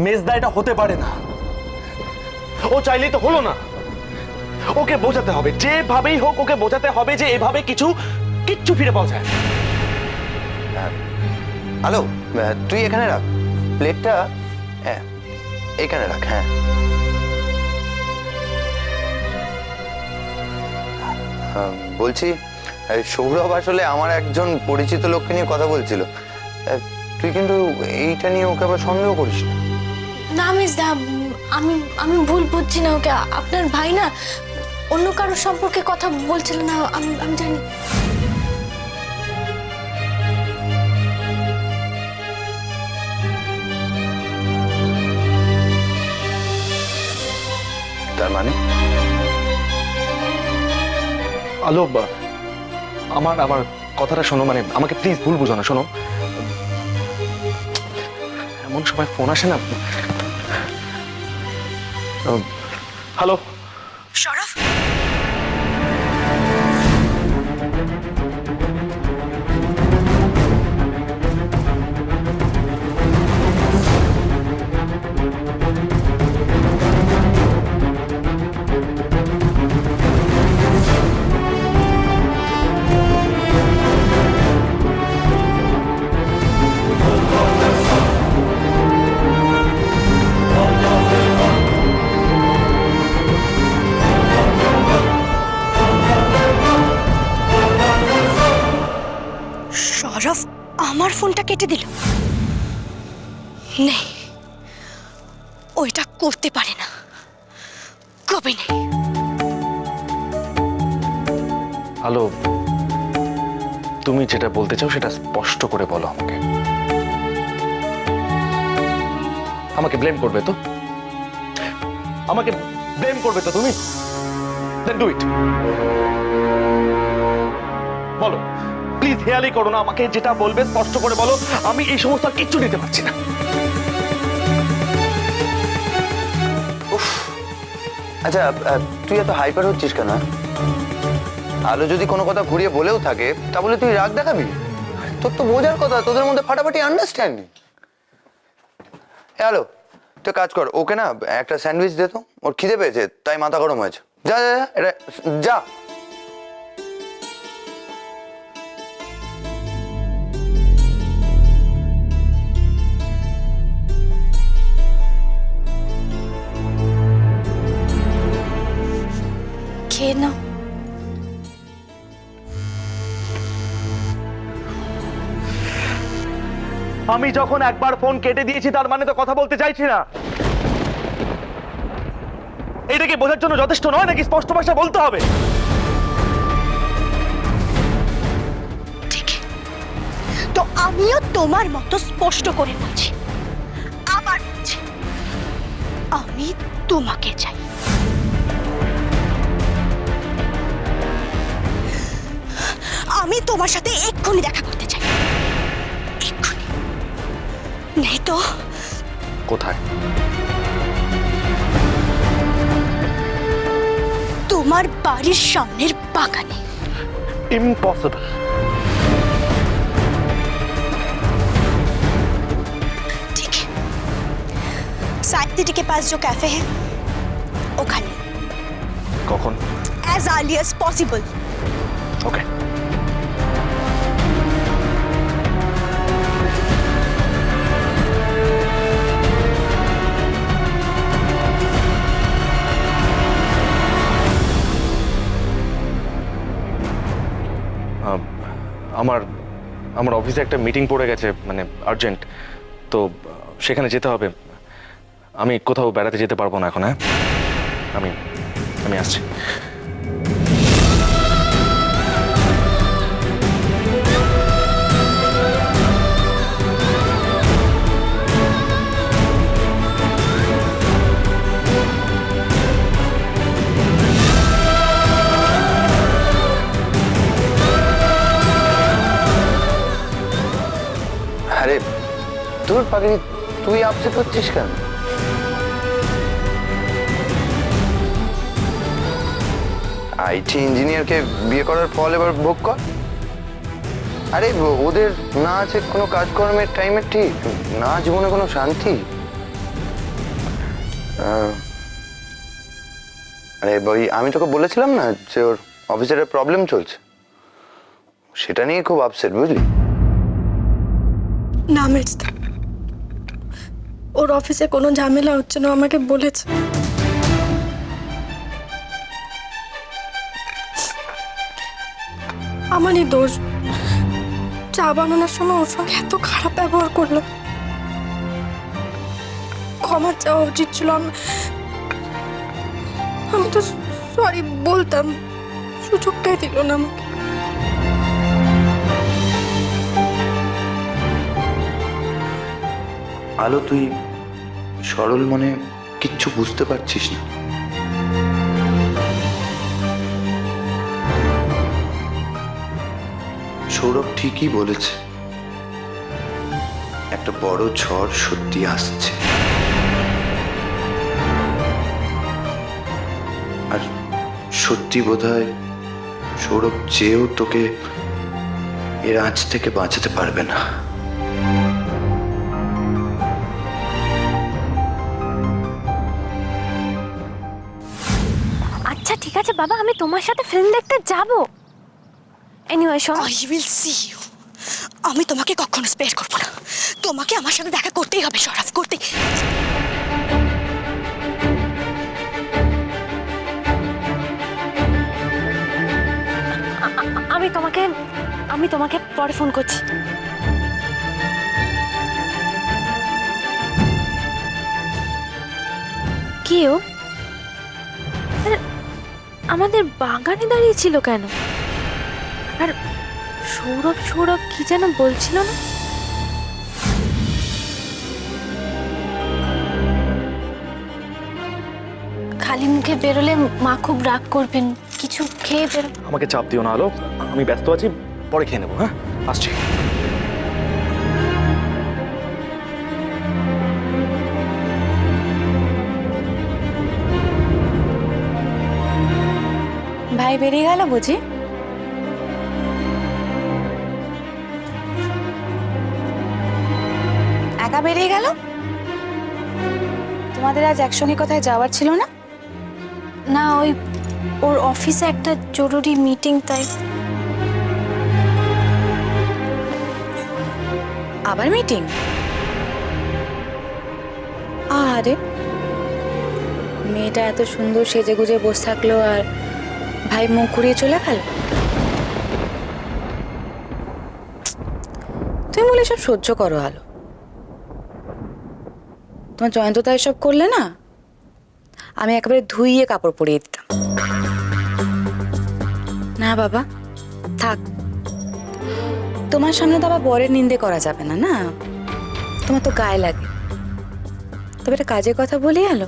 মেজদা এটা হতে পারে না। ও চাইলেই তো হলো না। ওকে বোঝাতে হবে, যেভাবেই হোক ওকে বোঝাতে হবে যে এভাবে কিচ্ছু ফিরে পাওয়া যায় না। হ্যালো, তুই এখানে রাখ প্লেটটা, এখানে রাখ। হ্যাঁ, বলছি সৌরভ আসলে আমার একজন পরিচিত লোককে নিয়ে কথা বলছিল। তুই কিন্তু এইটা নিয়ে ওকে আবার সন্দেহ করিস না। না মেজদা, আমি আমি ভুল বুঝছি না ওকে। আপনার ভাই না অন্য কারোর সম্পর্কে কথা বলছিল না, আমি জানি। তার মানে আলো, আমার কথাটা শোনো, মানে আমাকে প্লিজ ভুল বুঝো না। শোনো, এমন সময় ফোন আসে না। হ্যালো সৌরভ, সৌরভ আমার ফোনটা কেটে দিল। নেই, ওইটা করতে পারে না, কবে নেই। আলো, তুমি যেটা বলতে চাও সেটা স্পষ্ট করে বলো আমাকে। আমাকে ব্লেম করবে তো? আমাকে ব্লেম করবে তো তুমি? Then do it. বলো প্লিজ, হেয়ালি করো না, আমাকে যেটা বলবে স্পষ্ট করে বলো। আমি এই সমস্ত আর কিচ্ছু নিতে পারছি না। আচ্ছা, তুই এত হাইপার হচ্ছিস কেন? আলো যদি কোনো কথা ঘুরিয়ে বলেও থাকে তাহলে তুই রাগ দেখাবি? তোর তো বোঝার কথা, তোদের মধ্যে ফাটাফাটি আন্ডারস্ট্যান্ডিং। আলো, তুই কাজ কর, ওকে না একটা স্যান্ডউইচ দে তো, ওর খিদে পেয়েছে তাই মাথা গরম হয়েছে। যা যা যা, এটা যা। খেয়ে নাও। আমি যখন একবার ফোন কেটে দিয়েছি তার মানে তো কথা বলতে চাইছি না। এটা কি বোঝার জন্য যথেষ্ট নয় নাকি স্পষ্ট ভাষা বলতে হবে? ঠিক, তো আমিও তোমার মতো স্পষ্ট করে বলছি, আবার বলছি, আমি তোমাকে চাই। আমি তোমার সাথে এক্ষুনি দেখা করতে চাই, এক্ষুনি। নেই তো কোথায়? তোমার বাড়ির সামনের বাগানে। ইম্পসিবল। ठीक है, साइंस सिटी के पास जो कैफे है ওখানে। কখন? as early as possible. ওকে। আমার অফিসে একটা মিটিং পড়ে গেছে, মানে আর্জেন্ট, তো সেখানে যেতে হবে। আমি কোথাও বেড়াতে যেতে পারবো না এখন। হ্যাঁ, আমি আসছি। আরে তোর পাগলি, তুই আপসেট হচ্ছিস কেন? আইটি ইঞ্জিনিয়ারকে বিয়ে করার ফল এবার ভোগ কর। আরে ওদের না আছে কোনো কাজকর্মের টাইমের ঠিক, না জীবনে কোনো শান্তি। আরে ওই আমি তোকে বলেছিলাম না যে ওর অফিসের প্রবলেম চলছে, সেটা নিয়ে খুব আপসেট, বুঝলি? না মির্জা, ওর অফিসে কোনো ঝামেলা হচ্ছে না, আমাকে বলেছে। আমারই দোষ, চা বানানোর সময় ওর সঙ্গে এত খারাপ ব্যবহার করলো। ক্ষমা চাওয়া উচিত ছিল। আমি তো সরি বলতাম, সুযোগটাই দিল না আমাকে। আলো, তুই সরল মনে কিচ্ছু বুঝতে পারছিস না। সৌরভ ঠিকই বলেছে, একটা বড় ঝড় সত্যি আসছে। আর সত্যি বোধহয় সৌরভ চেয়েও তোকে এর আঁচ থেকে বাঁচাতে পারবে না। আচ্ছা ঠিক আছে বাবা, আমি তোমার সাথে ফিল্ম দেখতে যাব। এনিওয়ে শোনো, আই উইল সি ইউ। আমি তোমাকে কখনো স্পেয়ার করবো না। তোমাকে আমার সাথে দেখা করতেই হবে সরফ, করতেই। আমি তোমাকে পরে ফোন করছি। কি ও আমাদের বাগানে দাঁড়িয়ে ছিল কেন? আর সৌরভ সৌরভ কি যেন বলছিল না? খালি মুখে বেরোলে মা খুব রাগ করবেন, কিছু খেয়ে বেরো। আমাকে চাপ দিও না আলো, আমি ব্যস্ত আছি, পরে খেয়ে নেবো। হ্যাঁ, আসছি। ভাই বেরিয়ে গেল বুঝি? একা বেরিয়ে গেল? তোমাদের আজ একসঙ্গে কোথায় যাওয়ার ছিল না? না, ওর অফিসে একটা জরুরি মিটিং, তাই। আবার মিটিং? আরে মেয়েটা এত সুন্দর সেজে গুজে বসে থাকলো আর ভাই মুখ ঘুরিয়ে চলে গেল। তুমি বলে সব সহ্য করো আলো। তোমার জয়ন্তদা এসব করলে না, আমি একেবারে ধুইয়ে কাপড় পরিয়ে দিতাম। না বাবা থাক, তোমার সামনে তো আবার বরের নিন্দে করা যাবে না। না, তোমার তো গায়ে লাগে। তবে একটা কাজের কথা বলি আলো,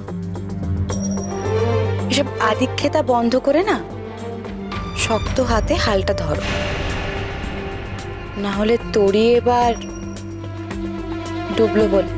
এসব আদিক্ষেতা বন্ধ করে না শক্ত হাতে হালটা ধরো, না হলে তড়িয়ে এবার ডুবলো বলে।